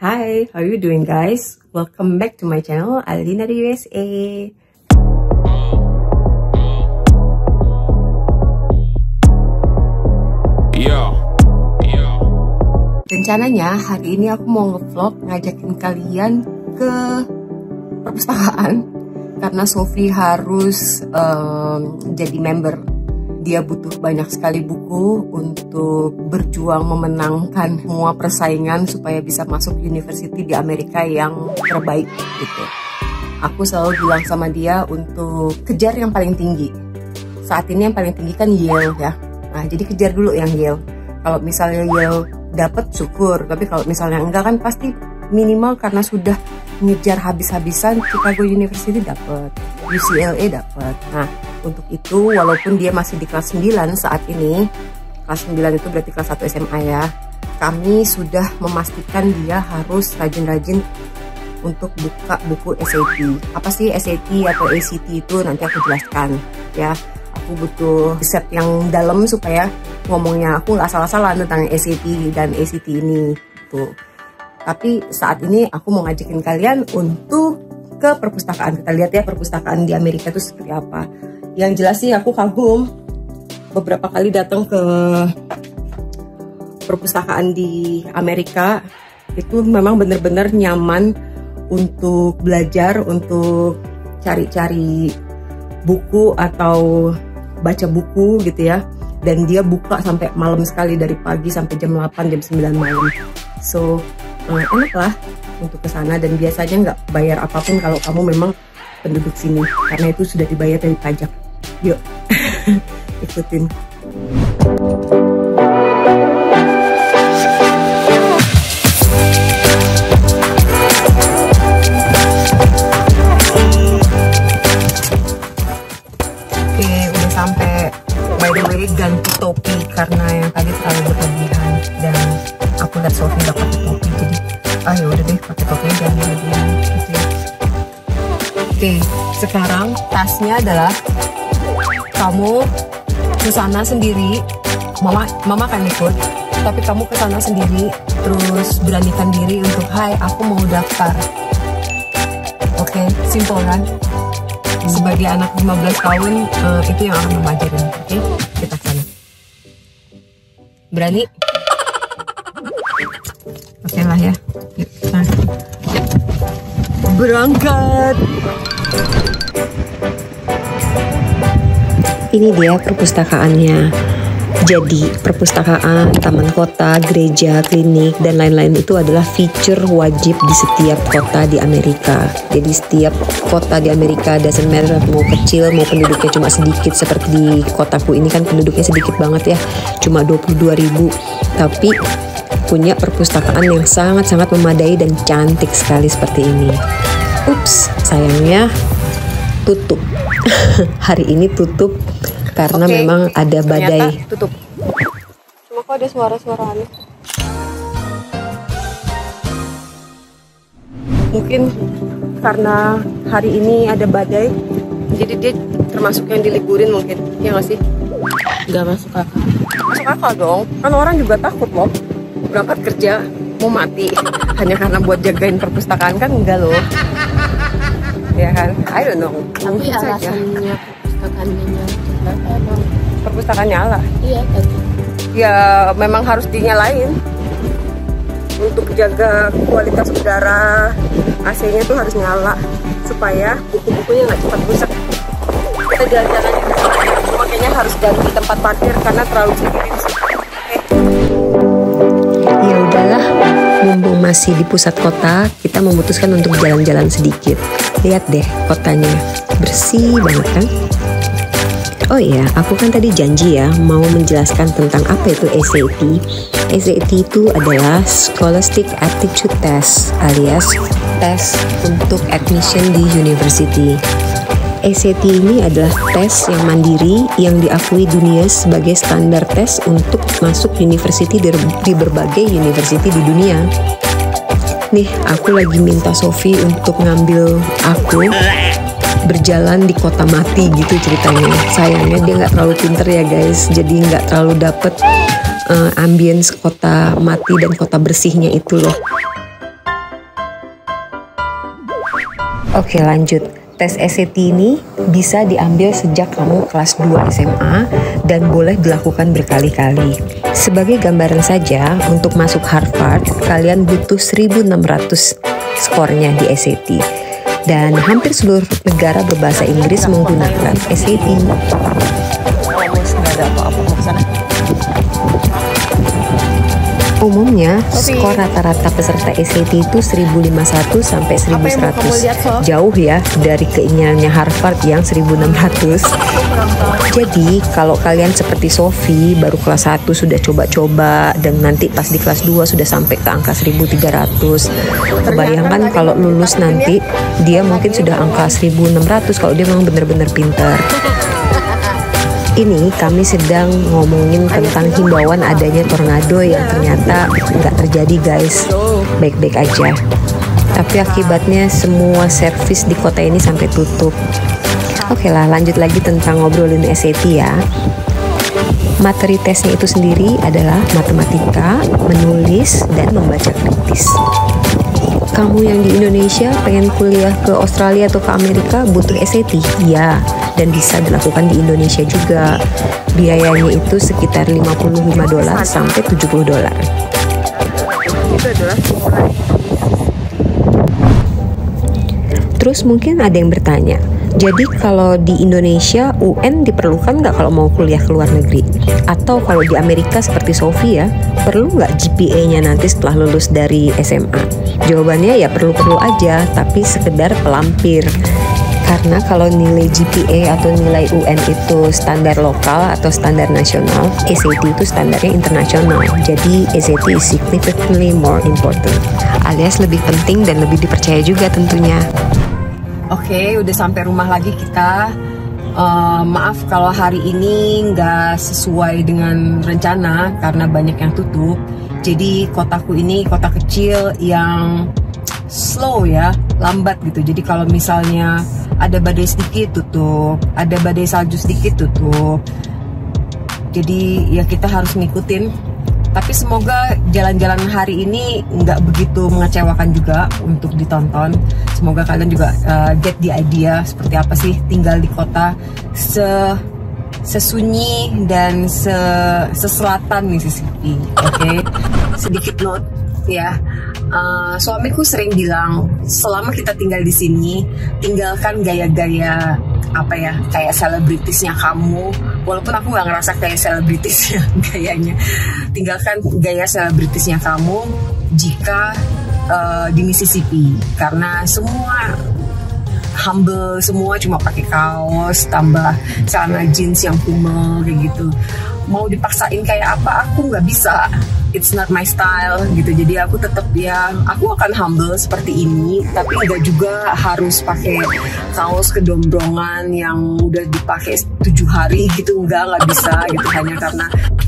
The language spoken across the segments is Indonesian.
Hi, how are you doing guys? Welcome back to my channel, Alina di USA. Rencananya hari ini aku mau ngevlog ngajakin kalian ke perpustakaan karena Sophie harus jadi member. Dia butuh banyak sekali buku untuk berjuang memenangkan semua persaingan supaya bisa masuk university di Amerika yang terbaik gitu. Aku selalu bilang sama dia untuk kejar yang paling tinggi. Saat ini yang paling tinggi kan Yale ya. Nah, jadi kejar dulu yang Yale. Kalau misalnya Yale dapat syukur, tapi kalau misalnya enggak kan pasti minimal karena sudah ngejar habis-habisan Chicago University dapat, UCLA dapat. Nah, untuk itu walaupun dia masih di kelas 9 saat ini, kelas 9 itu berarti kelas 1 SMA ya, kami sudah memastikan dia harus rajin-rajin untuk buka buku SAT. Apa sih SAT atau ACT itu nanti aku jelaskan ya. Aku butuh riset yang dalam supaya ngomongnya aku nggak salah-salah tentang SAT dan ACT ini tuh. Tapi saat ini aku mau ngajakin kalian untuk ke perpustakaan. Kita lihat ya perpustakaan di Amerika itu seperti apa. Yang jelas sih aku kagum beberapa kali datang ke perpustakaan di Amerika. Itu memang benar-benar nyaman untuk belajar, untuk cari-cari buku atau baca buku gitu ya. Dan dia buka sampai malam sekali, dari pagi sampai jam 8, jam 9 malam. So enak lah untuk ke sana, dan biasanya nggak bayar apapun kalau kamu memang penduduk sini karena itu sudah dibayar dari pajak. Yuk ikutin. Oke, udah sampai. By the way, ganti topi karena yang tadi terlalu berlebihan dan aku lihat Sophie nggak pakai topi, jadi ya udah deh pakai topi jangan berlebihan gitu ya. Oke, sekarang tasnya adalah kamu ke sana sendiri, mama kan ikut, tapi kamu ke sana sendiri terus beranikan diri untuk hai aku mau daftar. Oke, simpel kan? Sebagai anak 15 tahun itu yang akan memajarin. Oke, kita sana. Berani? Oke lah ya. Yuk, nah. Berangkat. Ini dia perpustakaannya. Jadi perpustakaan, taman kota, gereja, klinik, dan lain-lain itu adalah feature wajib di setiap kota di Amerika. Jadi setiap kota di Amerika, doesn't matter mau kecil, mau penduduknya cuma sedikit. Seperti di kotaku ini kan penduduknya sedikit banget ya, cuma 22.000. Tapi punya perpustakaan yang sangat-sangat memadai dan cantik sekali seperti ini. Ups, sayangnya tutup. Hari ini tutup karena memang ada badai. Tutup. Cuma kok ada suara-suara aneh. Mungkin karena hari ini ada badai, jadi dia termasuk yang diliburin mungkin, ya nggak sih? Nggak masuk akal. Masuk akal dong, kan orang juga takut loh berangkat kerja mau mati hanya karena buat jagain perpustakaan, kan enggak loh. Ya kan, I don't know. Tapi alasannya perpustakaan nyala. Iya tadi. Ya memang harus dinyalain untuk jaga kualitas udara. AC-nya tuh harus nyala supaya buku-bukunya nggak cepat rusak. Kita jalan-jalan di sana, cuma kayaknya harus ganti tempat parkir karena terlalu sedikit. Ya udahlah, mumpung masih di pusat kota, kita memutuskan untuk jalan-jalan sedikit. Lihat deh kotanya, bersih banget kan? Oh iya, aku kan tadi janji ya mau menjelaskan tentang apa itu SAT. SAT itu adalah Scholastic Aptitude Test alias tes untuk admission di university. SAT ini adalah tes yang mandiri yang diakui dunia sebagai standar tes untuk masuk university di berbagai university di dunia. Nih, aku lagi minta Sophie untuk ngambil aku berjalan di kota mati gitu ceritanya. Sayangnya dia nggak terlalu pinter ya guys, jadi nggak terlalu dapet ambience kota mati dan kota bersihnya itu loh. Oke, lanjut. Tes SAT ini bisa diambil sejak kamu kelas 2 SMA dan boleh dilakukan berkali-kali. Sebagai gambaran saja, untuk masuk Harvard, kalian butuh 1.600 skornya di SAT. Dan hampir seluruh negara berbahasa Inggris menggunakan SAT. Umumnya, skor rata-rata peserta SAT itu 1051 sampai 1100. Jauh ya dari keinginannya Harvard yang 1600. Jadi, kalau kalian seperti Sophie, baru kelas 1 sudah coba-coba, dan nanti pas di kelas 2 sudah sampai ke angka 1300. Kebayangkan kalau lulus nanti, dia mungkin sudah angka 1600 kalau dia memang benar-benar pintar. Ini kami sedang ngomongin tentang himbauan adanya tornado yang ternyata nggak terjadi guys, baik-baik aja. Tapi akibatnya semua servis di kota ini sampai tutup. Oke lah, lanjut lagi tentang ngobrolin SAT ya. Materi tesnya itu sendiri adalah matematika, menulis, dan membaca kritis. Kamu yang di Indonesia pengen kuliah ke Australia atau ke Amerika butuh SAT? Ya, dan bisa dilakukan di Indonesia juga. Biayanya itu sekitar $55 sampai $70. Terus mungkin ada yang bertanya, jadi kalau di Indonesia UN diperlukan nggak kalau mau kuliah ke luar negeri? Atau kalau di Amerika seperti Sophie ya, perlu nggak GPA-nya nanti setelah lulus dari SMA? Jawabannya ya perlu-perlu aja, tapi sekedar pelampir. Karena kalau nilai GPA atau nilai UN itu standar lokal atau standar nasional, SAT itu standarnya internasional. Jadi SAT is significantly more important, alias lebih penting dan lebih dipercaya juga tentunya. Oke, udah sampai rumah lagi kita. Maaf kalau hari ini nggak sesuai dengan rencana karena banyak yang tutup. Jadi kotaku ini kota kecil yang slow ya, lambat gitu. Jadi kalau misalnya ada badai sedikit tutup, ada badai salju sedikit tutup. Jadi ya kita harus ngikutin. Tapi semoga jalan-jalan hari ini nggak begitu mengecewakan juga untuk ditonton. Semoga kalian juga get the idea seperti apa sih tinggal di kota sesunyi dan seselatan Mississippi. Oke. Sedikit note ya. Suamiku sering bilang selama kita tinggal di sini, tinggalkan gaya-gaya apa ya, kayak selebritisnya kamu. Walaupun aku nggak ngerasa kayak selebritisnya gayanya, tinggalkan gaya selebritisnya kamu jika di Mississippi, karena semua humble, semua cuma pakai kaos tambah celana jeans yang kumel kayak gitu. Mau dipaksain kayak apa, aku nggak bisa. It's not my style gitu. Jadi aku tetap ya, aku akan humble seperti ini, tapi nggak juga harus pakai kaos kedombrongan yang udah dipakai 7 hari gitu. Nggak bisa gitu, hanya karena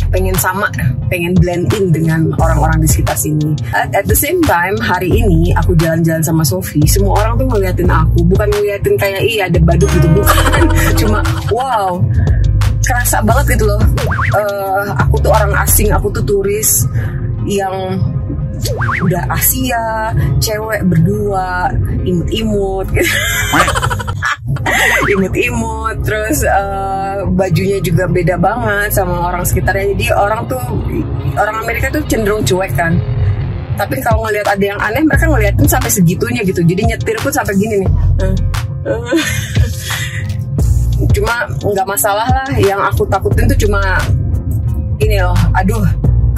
pengen sama, pengen blend in dengan orang-orang di sekitar sini. At the same time, hari ini aku jalan-jalan sama Sophie, semua orang tuh ngeliatin aku, bukan ngeliatin kayak iya ada badut gitu, bukan. Cuma wow, kerasa banget gitu loh. Aku tuh orang asing, aku tuh turis yang udah Asia, cewek berdua, imut-imut gitu. Imut-imut, terus bajunya juga beda banget sama orang sekitarnya. Jadi orang Amerika tuh cenderung cuek kan. Tapi kalau ngelihat ada yang aneh, mereka ngeliatin sampai segitunya gitu. Jadi nyetir pun sampai gini nih. Cuma nggak masalah lah. Yang aku takutin tuh cuma ini loh, aduh,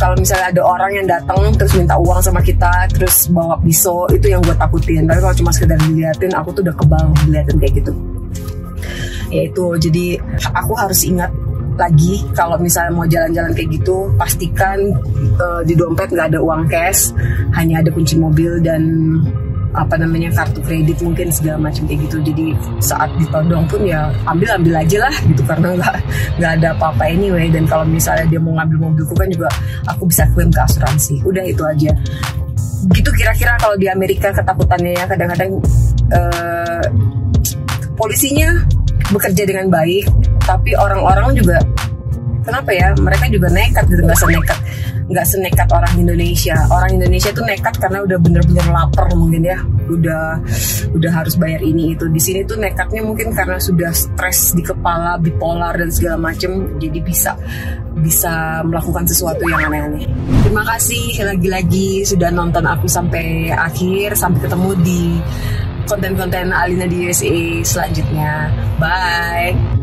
kalau misalnya ada orang yang datang terus minta uang sama kita, terus bawa pisau, itu yang gue takutin. Tapi kalau cuma sekedar diliatin, aku tuh udah kebal diliatin kayak gitu. Ya itu, jadi aku harus ingat lagi kalau misalnya mau jalan-jalan kayak gitu, pastikan di dompet nggak ada uang cash, hanya ada kunci mobil dan kartu kredit mungkin segala macam kayak gitu. Jadi saat ditodong pun ya ambil aja lah gitu, karena nggak ada apa-apa anyway. Dan kalau misalnya dia mau ngambil mobilku kan juga aku bisa klaim ke asuransi. Udah itu aja. Gitu kira-kira kalau di Amerika ketakutannya ya. Kadang-kadang polisinya bekerja dengan baik, tapi orang-orang juga kenapa ya, mereka juga nekat gitu, nggak senekat nggak senekat orang Indonesia. Orang Indonesia tuh nekat karena udah bener-bener lapar mungkin ya, udah harus bayar ini itu. Di sini tuh nekatnya mungkin karena sudah stres di kepala, bipolar dan segala macem, jadi bisa melakukan sesuatu yang aneh-aneh. Terima kasih lagi-lagi sudah nonton aku sampai akhir. Sampai ketemu di konten-konten Alina di USA selanjutnya. Bye.